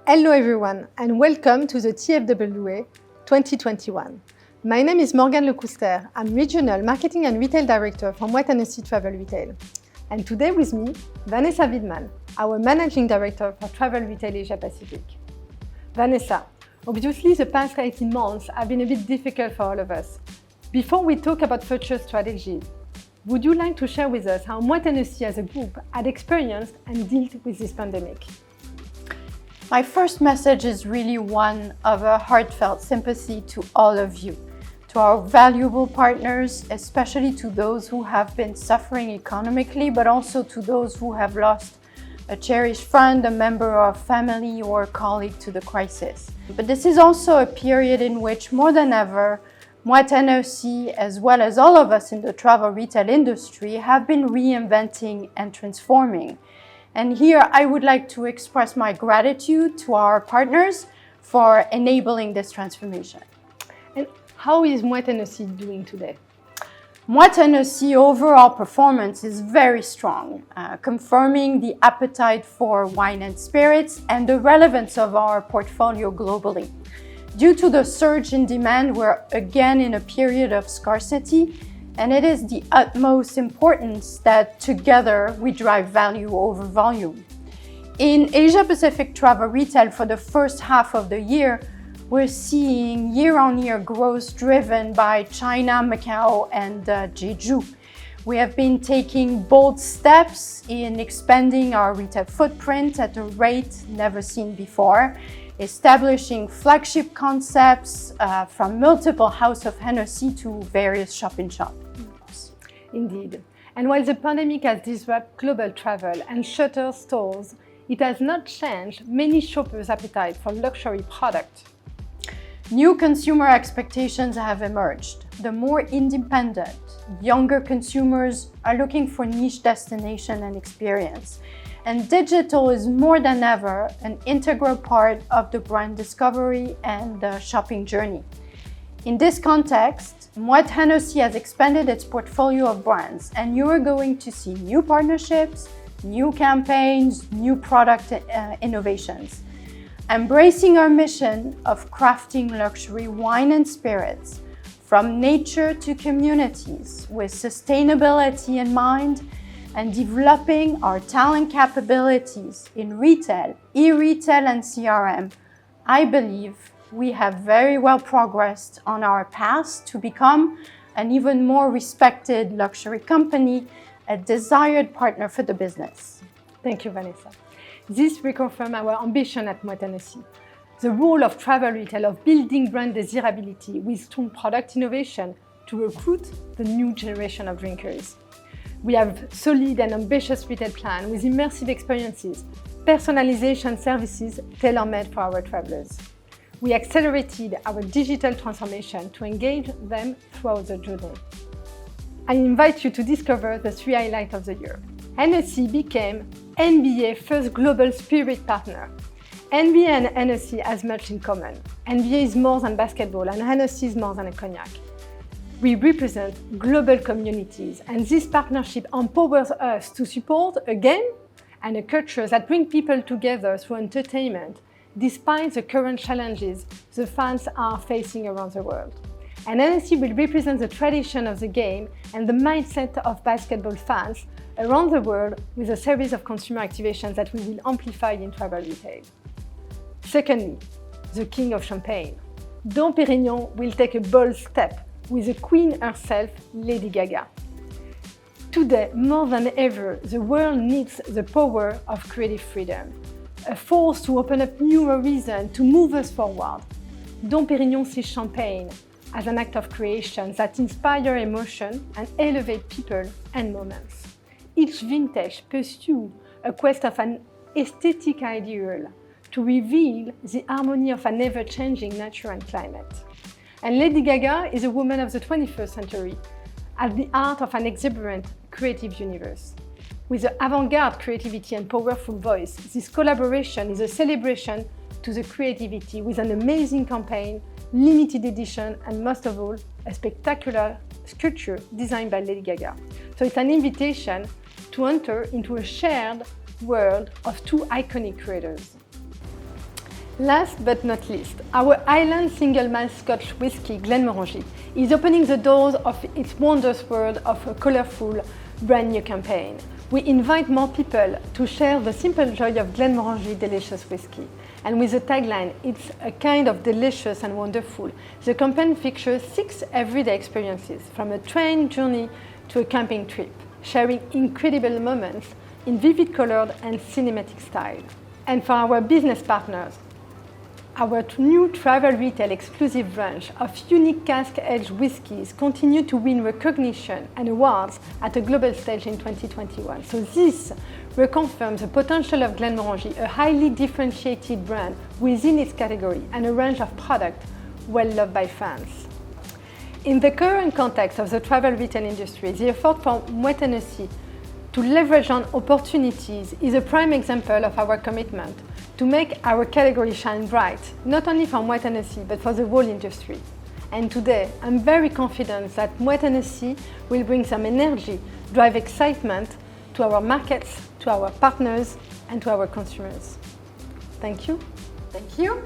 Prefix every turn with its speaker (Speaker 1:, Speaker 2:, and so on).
Speaker 1: Hello everyone and welcome to the TFWA 2021. My name is Morgane Lecouster. I'm Regional Marketing and Retail Director for Moët Hennessy Travel Retail. And today with me, Vanessa Widman, our Managing Director for Travel Retail Asia Pacific. Vanessa, obviously the past 18 months have been a bit difficult for all of us. Before we talk about future strategy, would you like to share with us how Moët Hennessy as a group had experienced and dealt with this pandemic?
Speaker 2: My first message is really one of a heartfelt sympathy to all of you, to our valuable partners, especially to those who have been suffering economically, but also to those who have lost a cherished friend, a member of family, or colleague to the crisis. But this is also a period in which, more than ever, Moët Hennessy, as well as all of us in the travel retail industry, have been reinventing and transforming. And here I would like to express my gratitude to our partners for enabling this transformation.
Speaker 1: And how is Moët Hennessy doing today?
Speaker 2: Moët Hennessy overall performance is very strong, confirming the appetite for wine and spirits and the relevance of our portfolio globally. Due to the surge in demand, we're again in a period of scarcity, and it is the utmost importance that together we drive value over volume. In Asia Pacific travel retail for the first half of the year, we're seeing year-on-year growth driven by China, Macau, and Jeju. We have been taking bold steps in expanding our retail footprint at a rate never seen before, establishing flagship concepts from multiple House of Hennessy to various shop-in-shops.
Speaker 1: Indeed. And while the pandemic has disrupted global travel and shuttered stores, it has not changed many shoppers' appetite for luxury products.
Speaker 2: New consumer expectations have emerged. The more independent, younger consumers are looking for niche destination and experience. And digital is more than ever an integral part of the brand discovery and the shopping journey. In this context, Moët Hennessy has expanded its portfolio of brands, and you are going to see new partnerships, new campaigns, new product innovations. Embracing our mission of crafting luxury wine and spirits from nature to communities with sustainability in mind, and developing our talent capabilities in retail, e-retail, and CRM, I believe we have very well progressed on our path to become an even more respected luxury company, a desired partner for the business.
Speaker 1: Thank you, Vanessa. This reconfirms our ambition at Moët Hennessy. The role of travel retail of building brand desirability with strong product innovation to recruit the new generation of drinkers. We have solid and ambitious retail plan with immersive experiences, personalization services tailor-made for our travelers. We accelerated our digital transformation to engage them throughout the journey. I invite you to discover the 3 highlights of the year. Hennessy became NBA first global spirit partner. NBA and Hennessy has much in common. NBA is more than basketball and Hennessy is more than a cognac. We represent global communities, and this partnership empowers us to support a game and a culture that bring people together through entertainment, despite the current challenges the fans are facing around the world. And Hennessy will represent the tradition of the game and the mindset of basketball fans around the world with a series of consumer activations that we will amplify in travel retail. Secondly, the King of Champagne. Dom Pérignon will take a bold step with the Queen herself, Lady Gaga. Today, more than ever, the world needs the power of creative freedom, a force to open up new horizons to move us forward. Dom Pérignon sees champagne as an act of creation that inspires emotion and elevates people and moments. Each vintage pursues a quest of an aesthetic ideal to reveal the harmony of an ever-changing nature and climate. And Lady Gaga is a woman of the 21st century, at the heart of an exuberant creative universe. With the avant-garde creativity and powerful voice, this collaboration is a celebration to the creativity with an amazing campaign, limited edition, and most of all, a spectacular sculpture designed by Lady Gaga. So it's an invitation to enter into a shared world of two iconic creators. Last but not least, our Island single malt Scotch whisky, Glenmorangie, is opening the doors of its wondrous world of a colourful, brand new campaign. We invite more people to share the simple joy of Glenmorangie delicious whisky. And with the tagline, "It's a kind of delicious and wonderful," the campaign features 6 everyday experiences, from a train journey to a camping trip, sharing incredible moments in vivid colored and cinematic style. And for our business partners, our new travel retail exclusive range of unique cask-aged whiskies continue to win recognition and awards at a global stage in 2021. So this reconfirms the potential of Glenmorangie, a highly differentiated brand within its category and a range of products well loved by fans. In the current context of the travel retail industry, the effort from Moët Hennessy to leverage on opportunities is a prime example of our commitment to make our category shine bright, not only for Moët Hennessy, but for the whole industry. And today, I'm very confident that Moët Hennessy will bring some energy, drive excitement to our markets, to our partners, and to our consumers. Thank you.
Speaker 2: Thank you.